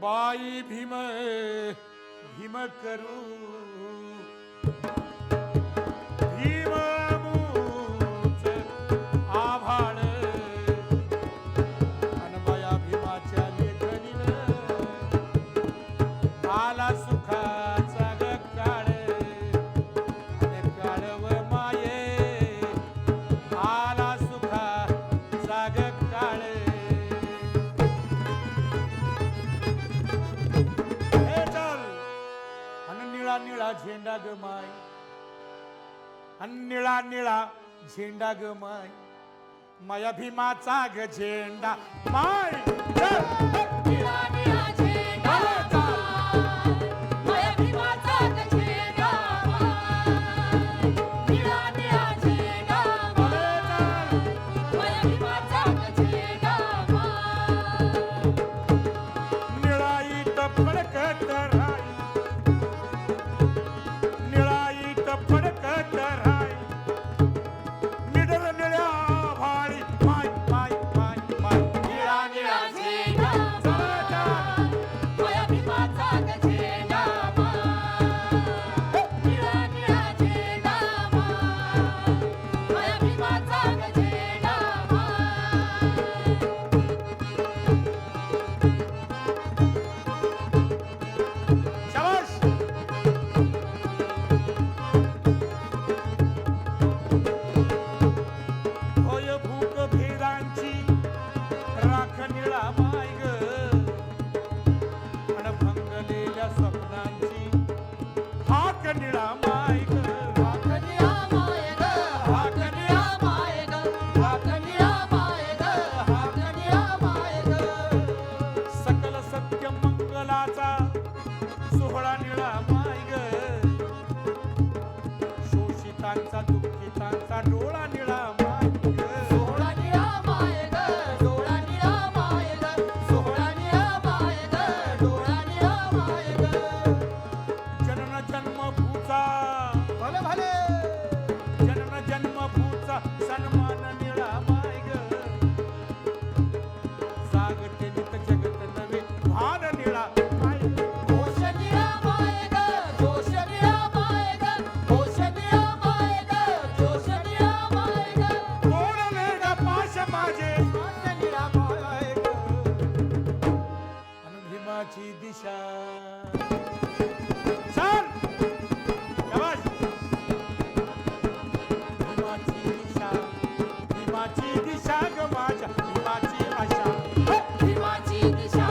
बाई भीम भीम करू भीम मूच आभाळ अनबया भीमाच्या लेखणीनं आला सुखाचा ग काळ आणि काळव माये आला सुखाचा ग काळ निळा निळा झेंडा ग माय निळा निळा झेंडा ग माय माया भीमाचा ग झेंडा माय निळा निळा झेंडा माया भीमाचा ग झेंडा निळा निळा झेंडा माया भीमाचा ग झेंडा निळाईत फडकत राय निळाईत फडकत राय निडर निळ्या भाळी माय माय माय माय निळा निळा झेंडा माया भीमाचा ग झेंडा निळा निळा झेंडा माया भीमाचा ग झेंडा शाबास होय भूक भेदांची राख निळा माय ग अन भंगलेल्या स्वप्नांची हाक निळा माय ग हाक निळा माय ग हाक निळा माय ग हाक निळा माय ग हाक निळा माय ग सकल सत्य मंगलाचा सोहळा निळा माय ग शोषितांचा दुःखितांचा डोळा निळा माय ग सोहळा निळा माय ग डोळा निळा माय ग सोहळा निळा माय ग डोळा निळा माय ग जनन जन्मभूचा भले भले जनन जन्मभूचा सन्मान निळा माय ग जागते नित जगत नवे भान निळा माय ग घोष निळा माय ग जोश निळा माय ग घोष निळा माय ग जोश निळा माय ग कोण वेगा पाश माझे हात निळा माय ग अन भीमाची दिशा चल शाबास भीमाची दिशा ग माझ्या भीमाची आशा भीमाची दिशा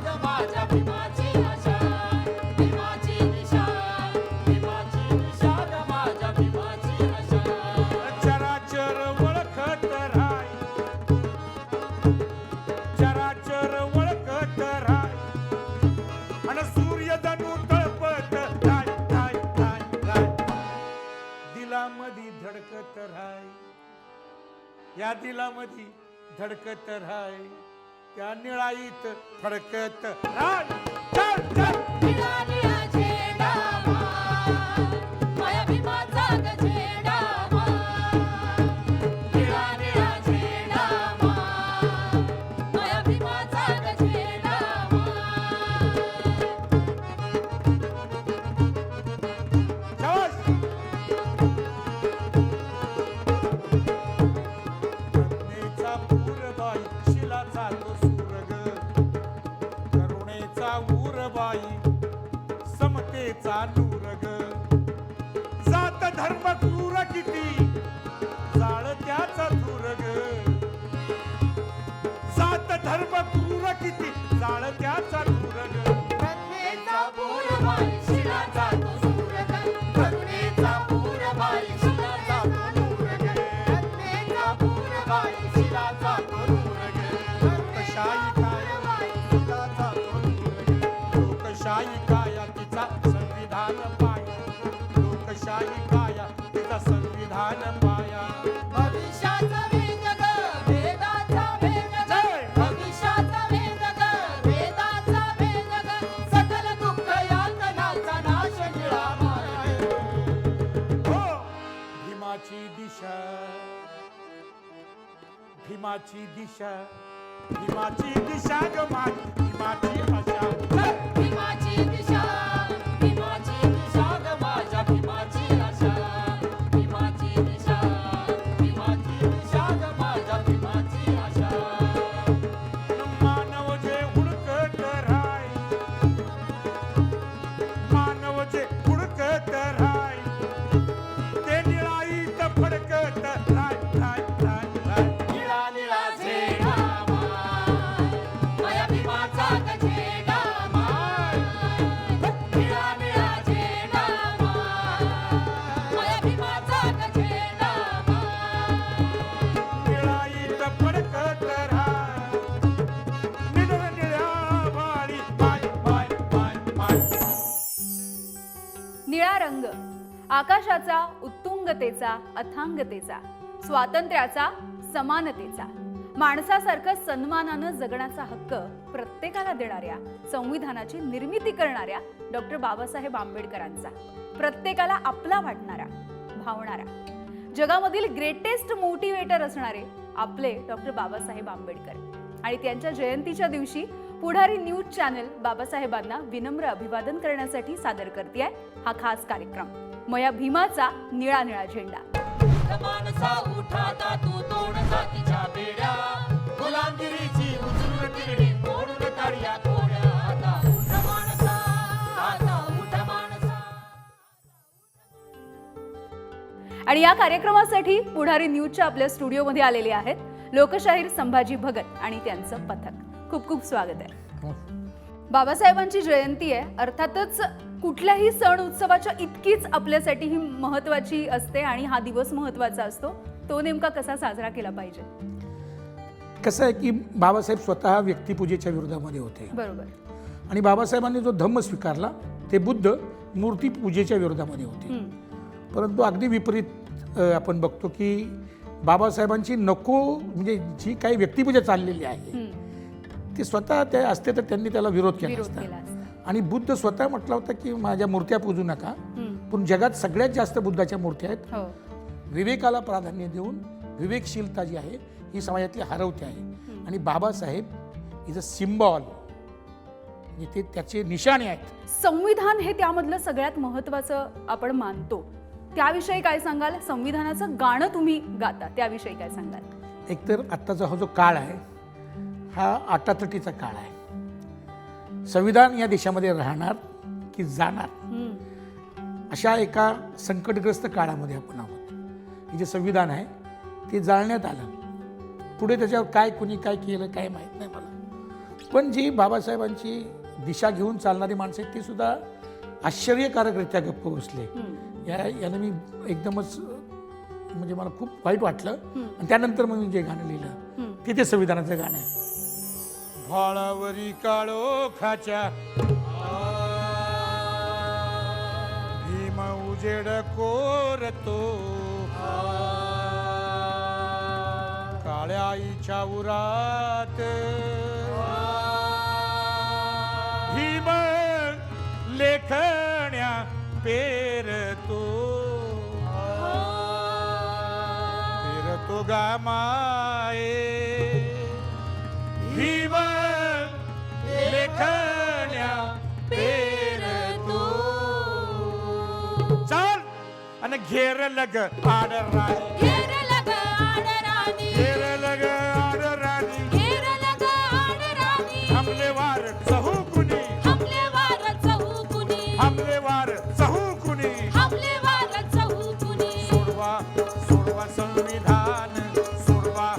ग माझ्या भीमाची आशा भीमाची दिशा ग माझ्या भीमाची आशा चराचर वळखत राय चराचर वळखत राय अन सूर्य जणू तळपत राय राय राय राय दिलामधी धडकत राय या दिलामधी धडकत राय त्या निळाईत फडकत राय चल चल निळा निळा झेंडा माया भीमाचा ग झेंडा निळा निळा झेंडा माया भीमाचा ग झेंडा शाबास करुणेचा पूरबाई शिलाचा तो सूरग करुणेचा ऊरबाई समतेचा नूरग जात धर्म क्रूर किती जाळ त्याचा धूरग जात धर्म क्रूर किती जाळ त्याचा धूरग करुणेचा पूरबाई शिलाचा तो सूरग करुणेचा पूरबाई शिलाचा तो नूरग करुणेचा पूरबाई शिलाचा तो नूरग लोकशाही काय शिलाचा तो नूरग लोकशाही काया तिचा संविधान पाया लोकशाही काया तिचा संविधान पाया भविष्याचा वेद ग वेदाचा वेद ग भविष्याचा वेद ग वेदाचा वेद ग सकल दुःख यातनाचा नाश निळा माय हो भीमाची दिशा भीमाची दिशा ग माझी आकाशाचा, उत्तुंगतेचा, अथांगतेचा, स्वातंत्र्याचा, समानतेचा, माणसासारखं सन्मानानं जगण्याचा हक्क प्रत्येकाला देणाऱ्या, संविधानाची निर्मिती करणाऱ्या डॉक्टर बाबासाहेब आंबेडकरांचा, प्रत्येकाला आपला वाटणारा, भावणारा, जगामधील ग्रेटेस्ट मोटिवेटर असणारे आपले डॉक्टर बाबासाहेब आंबेडकर. आणि त्यांच्या जयंतीच्या दिवशी पुढारी न्यूज चॅनल बाबासाहेबांना विनम्र अभिवादन करण्यासाठी सादर करतेय हा खास कार्यक्रम मया भीमाचा निळा निळा झेंडा. मानसा उठाता तू तोड जातीच्या बेड्या, गुलामगिरीची उचलून तिरडी मोडून काढूया तोड्या. आता उठ मानसा, आता उठ मानसा. आणि या कार्यक्रमासाठी पुढारी न्यूजच्या आपल्या स्टुडिओमध्ये आलेले आहेत लोकशाहीर संभाजी भगत आणि त्यांचं पथक. खूप खूप स्वागत आहे. बाबासाहेबांची जयंती आहे, अर्थातच कुठल्याही सण उत्सवाच्या इतकीच आपल्यासाठी ही महत्वाची असते आणि हा दिवस महत्वाचा असतो. तो नेमका कसा साजरा केला पाहिजे? कसं आहे की बाबासाहेब स्वतः व्यक्तिपूजेच्या विरोधामध्ये होते बरोबर. आणि बाबासाहेबांनी जो धम्म स्वीकारला ते बुद्ध मूर्तीपूजेच्या विरोधामध्ये होते. परंतु अगदी विपरीत आपण बघतो की बाबासाहेबांची नको म्हणजे जी काही व्यक्तिपूजा चाललेली आहे ती स्वतः ते असते तर त्यांनी त्याला विरोध केला असता. आणि बुद्ध स्वतः म्हटलं होतं की माझ्या मूर्त्या पूजू नका, पण जगात सगळ्यात जास्त बुद्धाच्या मूर्त्या आहेत. विवेकाला प्राधान्य देऊन विवेकशीलता जी आहे ही समाजातली हरवते आहे. आणि बाबासाहेब इज अ सिम्बॉल, ते त्याचे निशाणे आहेत. संविधान हे त्यामधलं सगळ्यात महत्वाचं आपण मानतो. त्याविषयी काय सांगाल? संविधानाचं गाणं तुम्ही गाता, त्याविषयी काय सांगाल? एकतर आत्ताचा हा जो काळ आहे हा आटातटीचा काळ आहे. संविधान या देशामध्ये राहणार की जाणार अशा एका संकटग्रस्त काळामध्ये आपण आहोत. हे जे संविधान आहे ते जाळण्यात आलं. पुढे त्याच्यावर काय कुणी काय केलं काय माहीत नाही मला, पण जी बाबासाहेबांची दिशा घेऊन चालणारी माणसं आहेत ती सुद्धा आश्चर्यकारकरित्या गप्प बसले. यानं मी एकदमच म्हणजे मला खूप वाईट वाटलं. आणि त्यानंतर मग मी जे गाणं लिहिलं ते संविधानाचं गाणं आहे. भाळावरी काळोखाच्या भीम उजेड कोरतो, काळ्या आईच्या उरात भीम लेखण्या पेरतो, पेरतो गा माये भीम लेखण्या पेरतो. चाल आणि घेर लग आडराणी, घेर लग आडराणी, घेर लग आडराणी, घेर लग आडराणी. हमले वार चहू कुणी, हमले वार चहू कुणी, हमले वार चहू कुणी, हमले वार चहू कुणी. सोडवा सोडवा संविधान, सोडवा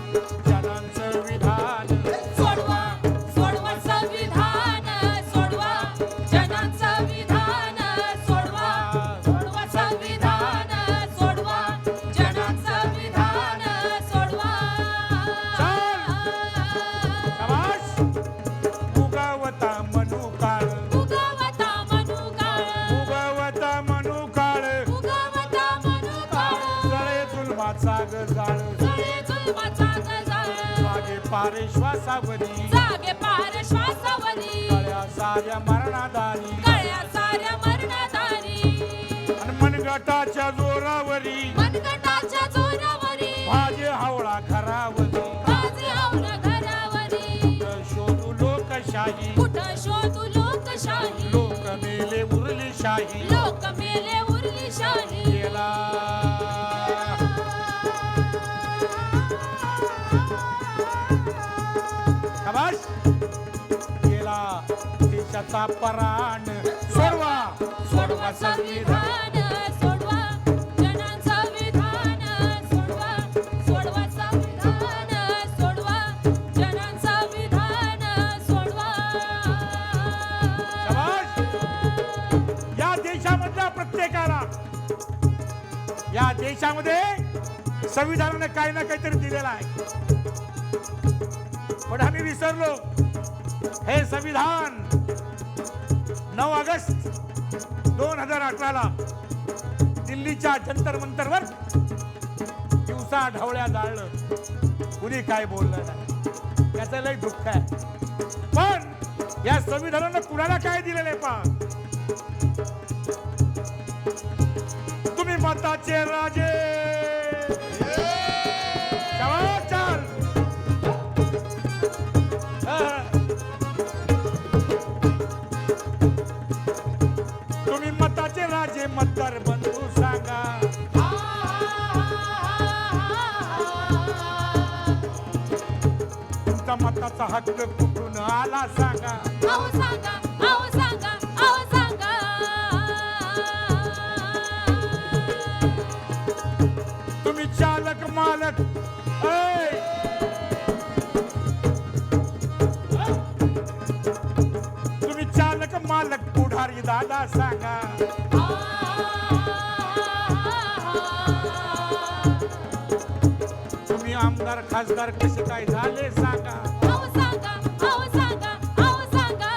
जनांचं विधान, सोडवा सोडवा संविधान, सोडवा जनांचं विधान, सोडवा सोडवा संविधान, सोडवा जनांचं विधान, सोडवा. शाबास. उगवता मनू काळ, उगवता मनू काळ, उगवता मनू काळ, उगवता मनू काळ. जळे जुलमाचा गजाळ, जळे जुलमाचा गजाळ, मागे पारे श्वासावरी, जागे पार श्वासावरी, कळ्या साऱ्या मरणादारी, कळ्या साऱ्या मरणादारी. आणि मनगटाच्या जोरावरी मनगटाच्या जोरावरी, भाजे हावळा खरावरी, बाजी आवरा घरावरी. कुठं शोधू लोकशाही, कुठं शोधू लोकशाही, लोक मेले उरली शाही, लोक मेले उरली शाही. गेला शाबास. गेला देशाचा पराण, सोडवा सोडवा संविधान, सोडवा जनांचं विधान, सोडवा सोडवा संविधान, सोडवा जनांचं विधान, सोडवा. शाबास. या देशामधल्या प्रत्येकाला, या देशामध्ये संविधानाने काही ना काहीतरी दिलेलं आहे, पण आम्ही विसरलो. हे संविधान 9 ऑगस्ट 2018 ला दिल्लीच्या जंतर मंतरवर दिवसा ढवळ्या जाळलं, कुणी काय बोललं नाही, त्याचं लय दुःख आहे. पण या संविधानानं कुणाला काय दिलेलं आहे पहा. तुम्ही मताचे राजे, शाबास, चाल. तुम्ही मताचे राजे, मतदार बंधू सांगा. तुमचा मताचा हक्क कुठून आला सांगा. अहो सांगा, अहो सांगा, अहो सांगा. तुम्ही चालक मालक, ऐ! तुम्ही चालक मालक पुढारी दादा सांगा. तुम्ही आमदार खासदार कसे काय झाले सांगा. अहो सांगा, अहो सांगा, अहो सांगा.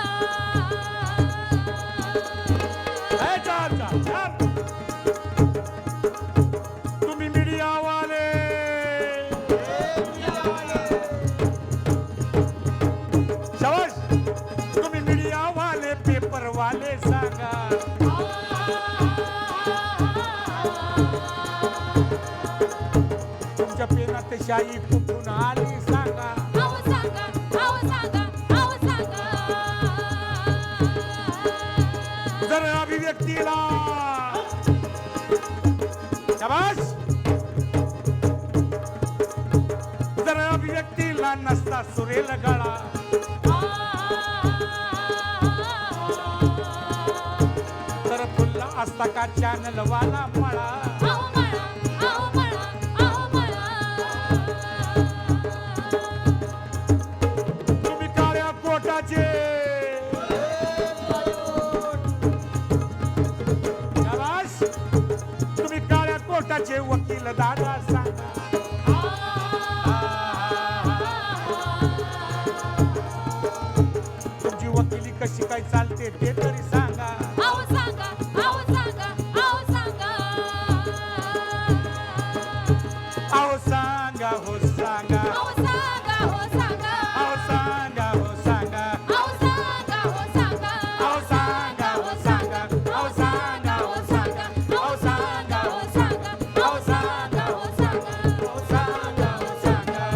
ऐ, चाल चाल चाल. तुम्ही मीडियावाले, शाबास. तुम्ही मीडियावाले, पेपरवाले सांगा. तुमच्या पेनात शाही कुठून आली सांगा. अहो सांगा, अहो सांगा, अहो सांगा. जर अभिव्यक्तीला, शाबास. जर अभिव्यक्तीला नसता सुरेल गळा, तर फुलला असता का चॅनलवाला मळा. अहो मळा, अहो मळा, अहो मळा. तुम्ही काळ्या कोटाचे, शाबास. तुम्ही काळ्या कोटाचे वकील दादा सांगा. तुमची वकिली कशी काय चालते ते तरी सांगा. अहो सांगा, अहो सांगा, अहो सांगा. अहो सांगा, हो सांगा. अहो सांगा, हो सांगा. अहो सांगा, हो सांगा. अहो सांगा, हो सांगा. अहो सांगा, हो सांगा. अहो सांगा, हो सांगा. अहो सांगा, हो सांगा. अहो सांगा, हो सांगा. अहो सांगा, हो सांगा.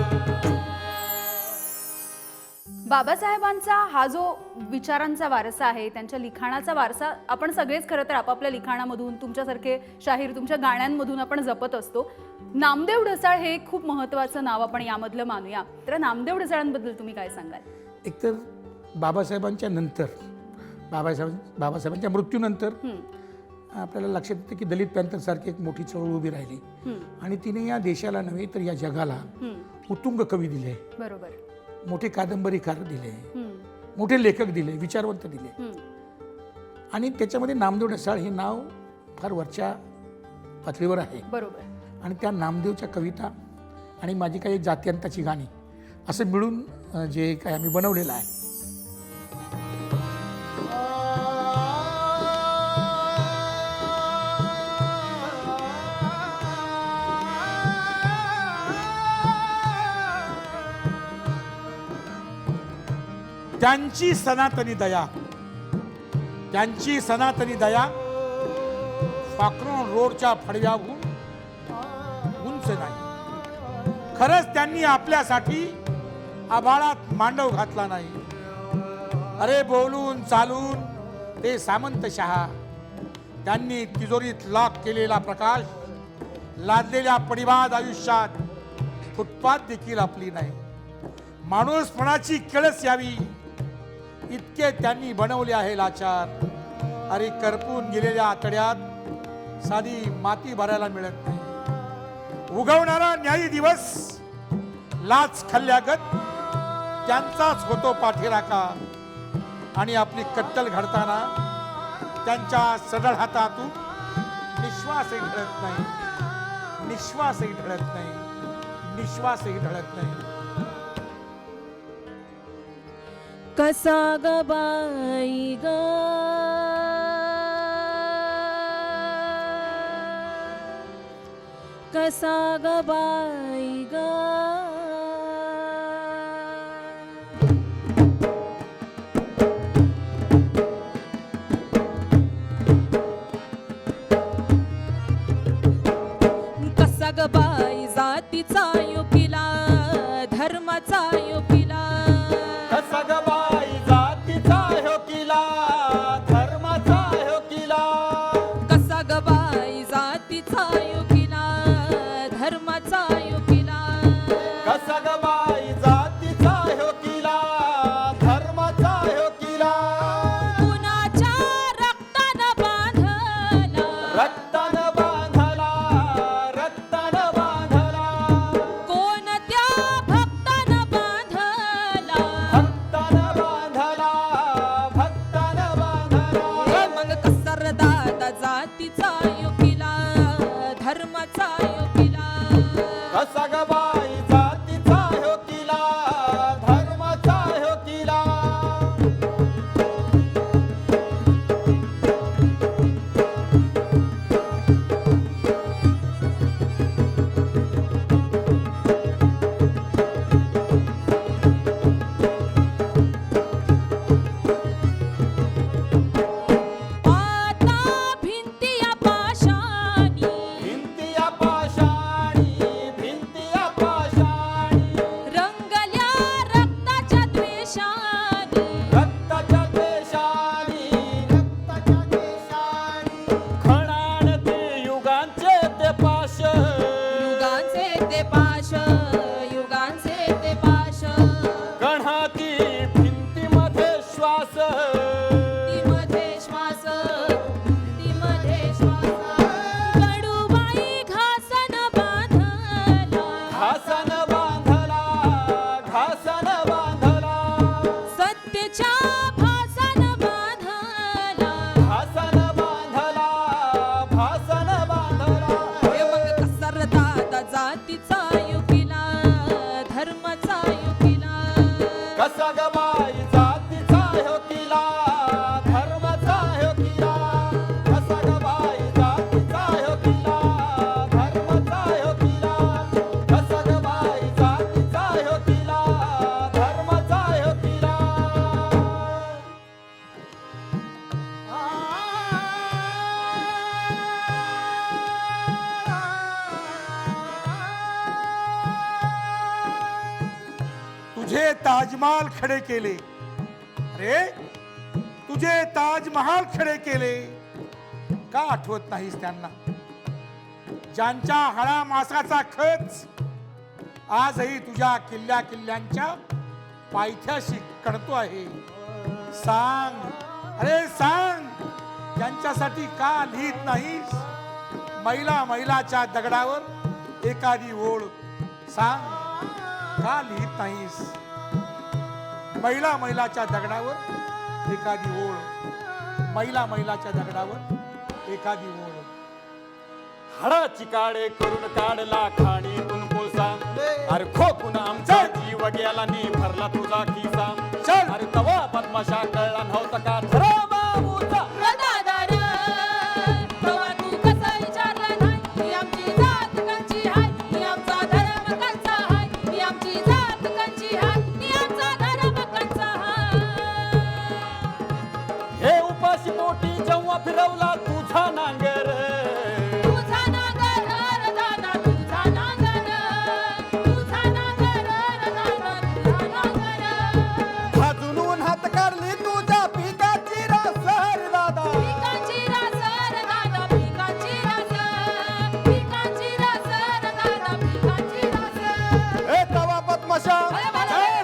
बाबासाहेबांचा हा जो विचारांचा वारसा आहे, त्यांच्या लिखाणाचा वारसा आपण सगळेच खरं तर आपापल्या लिखाणामधून, तुमच्यासारखे शाहीर तुमच्या गाण्यांमधून आपण जपत असतो. नामदेव ढसाळ हे एक खूप महत्त्वाचं नाव आपण यामधलं मानूया. तर नामदेव ढसाळांबद्दल तुम्ही काय सांगाल? एकतर बाबासाहेबांच्या नंतर, बाबासाहेबांच्या मृत्यूनंतर आपल्याला लक्षात येतं की दलित पॅंथरसारखी एक मोठी चळवळ उभी राहिली आणि तिने या देशाला नव्हे तर या जगाला उत्तुंग कवी दिले, बरोबर, मोठे कादंबरीकार दिले, मोठे लेखक दिले, विचारवंत दिले. आणि त्याच्यामध्ये नामदेव ढसाळ हे नाव फार वरच्या पातळीवर आहे. बरोबर. आणि त्या नामदेवच्या कविता आणि माझी काही जात्यंताची गाणी असं मिळून जे काय आम्ही बनवलेलं आहे. त्यांची सनातनी दया, त्यांची सनातनी दया फाकरोन रोडच्या फडव्याहून उंच नाही. खरंच त्यांनी आपल्यासाठी आभाळात मांडव घातला नाही. अरे बोलून चालून ते सामंत शहा, त्यांनी तिजोरीत लॉक केलेला प्रकाश लादलेल्या पडिबाद आयुष्यात फुटपाथ देखील आपली नाही. माणूसपणाची किळस यावी इतके त्यांनी बनवले आहे लाचार. अरे करपून गेलेल्या आतड्यात साधी माती भरायला मिळत नाही. उगवणारा न्यायी दिवस लाच खाल्ल्यागत त्यांचाच होतो पाठीराखा. आणि आपली कत्तल घडताना त्यांच्या सढळ हातातून निश्वासही ढळत नाही, निश्वासही ढळत नाही, निश्वासही ढळत नाही. कसा ग बाई ग कसा ग बाई ग कसा ग बाई जातीचा योगिला धर्माचा योगिला कसा ग बाई जातीचा ह्यो किला धर्माचा ह्यो किला कसा ग बाई जातीचा योगिला धर्माचा योगिला कसा ग बाई जातीचा ह्यो किला धर्माचा ह्यो किला कुणाच्या रक्तानं बांधला रक्तानं बांधला रक्तानं बांधला कोणत्या भक्तानं बांधला भक्तानं बांधला भक्तानं बांधला मग कसा र दादा जातीचा योगिला धर्माचा योगिला कसा ग बाई जातीचा ह्यो किला धर्माचा ह्यो किला आता भिंतीया पाशाणी भिंतिया पाषाणी भिंतिया पाषाणी रंगल्या रक्ताच्या द्वेषाने रक्ताच्या देशानी रक्ताच्या देशानी खणाणते युगांचे ते पाश युगांचे ते पाश युगांचे ते पाश गणाती भिंतीमध्ये श्वास ती मध्ये श्वास ती मध्ये श्वास कडूबाई घासन बांधला घासन बांधला घासन बांधला सत्तेच्या भासन बांधला घासन बांधला भासन बांधला हे मग कसा र दादा जातीचा योगिला धर्माचा योगिला कसा ग बाई जातीचा ह्यो किला धर्माचा ह्यो किला कसा ग बाई जातीचा ह्यो किला धर्माचा ह्यो किला कसा ग बाई जातीचा ह्यो किला धर्माचा ह्यो किला तुझे ताजमहाल खडे केले अरे तुझे ताजमहाल खडे केले का आठवत नाहीस त्यांना ज्यांच्या हळा मासाचा खच आजही तुझ्या किल्ल्या किल्ल्यांच्या पायथ्याशी कणतो आहे सांग अरे सांग त्यांच्यासाठी का लिहित नाहीस मैला मैलाच्या दगडावर एखादी ओळ सांग का लिहित नाहीस मैला मैलाच्या दगडावर एखादी ओळ मैला मैलाच्या दगडावर एखादी ओळ हाडाची काळे करून काढला खाणीतून कोळसा अरे खोकून आमचा जीव गेला नी भरला तुझा खिसा चल. अरे तवा पद्माशा कळला नव्हता का खरा बाबूचा दादा रे तेव्हा तू कसा विचारला नाही ही आमची जात कंची हाय ही आमचा धर्म कंचा हाय ही आमची जात कंची हाय ही आमचा धर्म कंचा हाय हे उपाशी पोटी जेव्हा फिरवला तुझा नांगर तुझा नांगर रे दादा तुझा नांगर तुझा नांगर रे दादा तुझा नांगर भाजून हात काढली तुझ्या पिकाची रासर दादा पिकाची रास रे दादा पिकाची रास पिकाची रास रे दादा पिकाची रास हे तवा पद्माशा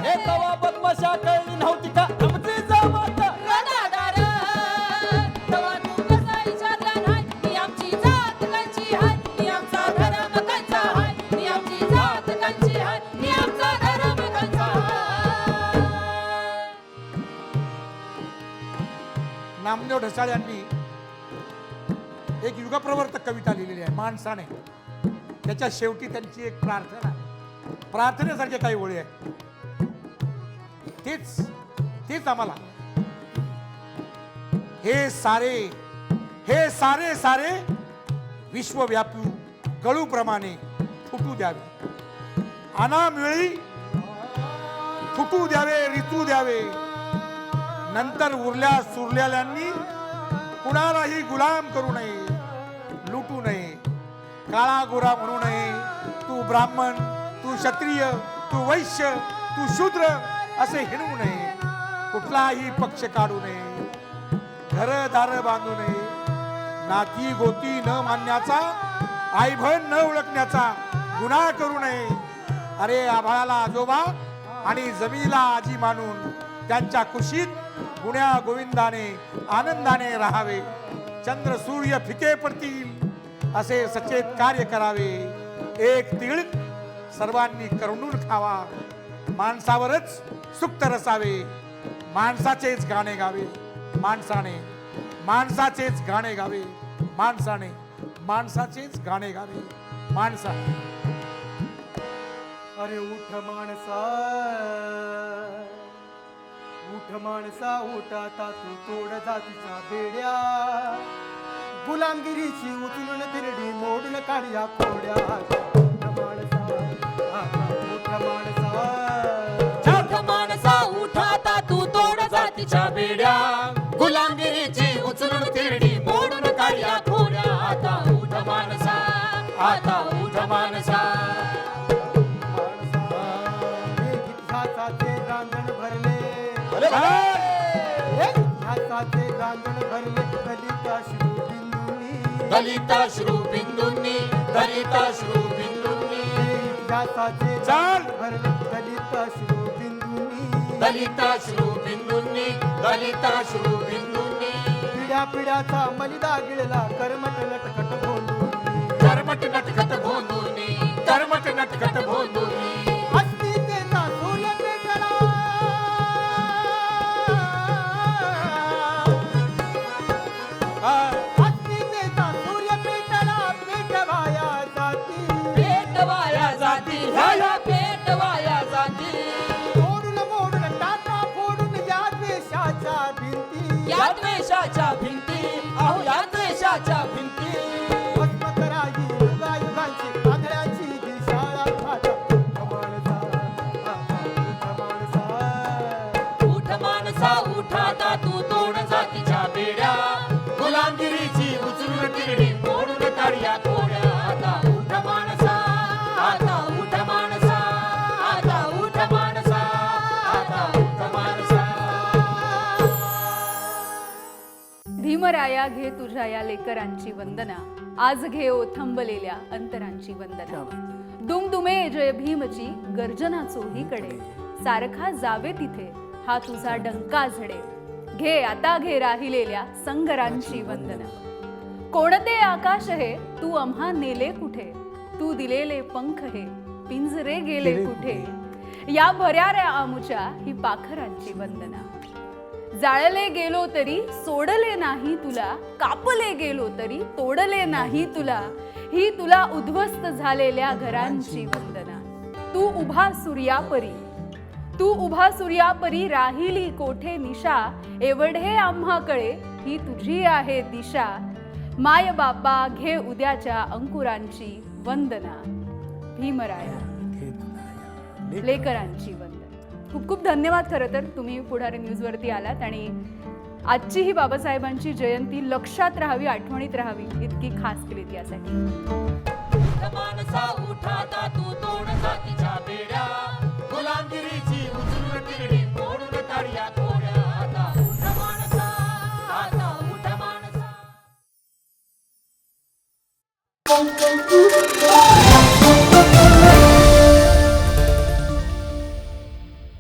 हे तवा पद्माशा कळली नव्हती का आमची जमात दादा रे तेव्हा तू कसा विचारला नाही ही आमची जात कंची हाय ही आमचा धर्म कंचा हाय ही आमची जात कंची हाय ही आमचा धर्म कंचा हाय नामदेव ढसाळ यांनी एक युगप्रवर्तक कविता लिहिलेली आहे माणसाने त्याच्या शेवटी त्यांची एक प्रार्थना प्रार्थनेसारखे काही ओळी आहे तेच आम्हाला हे सारे सारे विश्वव्यापी गळूप्रमाणे फुटू द्यावे. अनामिळी फुटू द्यावे, ऋतू द्यावे. नंतर उरल्या सुरलेल्यांनी कुणालाही गुलाम करू नये, लुटू नये. काळा गोरा म्हणू नये, तू ब्राह्मण, तू क्षत्रिय, तू वैश्य, तू शूद्र असे हिणवू नये. कुठलाही पक्ष काढू नये, घरदार बांधू नये. नाती गोती न मानण्याचा, आईबन न ओळखण्याचा गुन्हा करू नये. अरे आभाळाला आजोबा आणि जमिनीला आजी मानून त्यांच्या कुशीत गुण्या गोविंदाने आनंदाने राहावे. चंद्र सूर्य फिके पडतील असे सचेत कार्य करावे. एक तीळ सर्वांनी करुणून खावा. माणसावरच सुक्त रसावे. माणसाचेच गाणे गावे. माणसाचेच गाणे गावे. माणसाचेच गाणे गावे. अरे उठ माणसा उठ आता तू तोड जातीच्या बेड्या. गुलामगिरीची उचलून तिरडी मोडून काढ्या खोड्या. उठ माणसा उठ आता तू तोड जातीच्या बेड्या. गुलामगिरीची उचलून तिरडी मोडून काढ्या खोड्या. आता उठ माणसा, आता उठ माणसा. इतिहासाचे रांजण भरले, इतिहासाचे रांजण भरले. दलिताश्रू बिंदूंनी, दलिताश्रू बिंदूंनी. इतिहासाचे चाल. भरले दलिताश्रू बिंदूंनी. दलिताश्रू बिंदूंनी, दलिताश्रू बिंदूंनी. पिढ्या पिढ्याचा मलिदा गिळला कर्मट नटखट भोंदूनी. कर्मट नटखट भोंदूंनी, कर्मट नटखट भोंदूंनी. अस्मितेचा सूर्य पेटला, अस्मितेचा सूर्य पेटला. पेटवाया जाती, पेटवाया जाती, ह्या पेटवाया जाती. मोडून मोडून टाका फोडून या द्वेषाच्या भिंती. या द्वेषाच्या भिंती, अहो या द्वेषाच्या भिंती. भस्म कराई युगायुगांची आंधळ्याची ही शाळा फाटा. उठ माणसा उठ आता तू तोड जातीच्या बेड्या. गुलामगिरीची उचलून तिरडी मोडून काढ्या खोड्या. आता उठ माणसा, आता उठ माणसा, आता उठ माणसा, आता उठ माणसा. भीमराया घे तुझ्या या लेकरांची वंदना. आज घे ओथंबलेल्या अंतरांची वंदना. दुमदुमे जय भीमची गर्जना चोहीकडे. सारखा जावे तिथे हा तुझा डंका झडे. घे आता घे राहिलेल्या संगरांची वंदना. कोणते आकाश हे तू आम्हा नेले कुठे. तू दिलेले पंख हे पिंजरे गेले कुठे. या भऱ्याऱ्या आमुच्या ही पाखरांची वंदना. जाळले गेलो तरी सोडले नाही तुला. कापले गेलो तरी तोडले नाही तुला. ही तुला उद्ध्वस्त झालेल्या घरांची वंदना. तू उभा सूर्यापरी, तू उभा सूर्यापरी राहिली कोठे निशा. एवढे आम्हा कळे ही तुझी आहे दिशा. माय बापा घे उद्याच्या अंकुरांची वंदना. भीमराया लेकरांची वंदना. खूप खूप धन्यवाद. खरं तर तुम्ही पुढारी न्यूजवरती आलात आणि आजची ही बाबासाहेबांची जयंती लक्षात राहावी, आठवणीत राहावी इतकी खास केलीत यासाठी. उठ माणसा उठ आता तू तोड जातीच्या बेड्या. गुलामगिरीची उचलून तिरडी मोडून काढ्या खोड्या. आता उठ माणसा, आता उठ माणसा.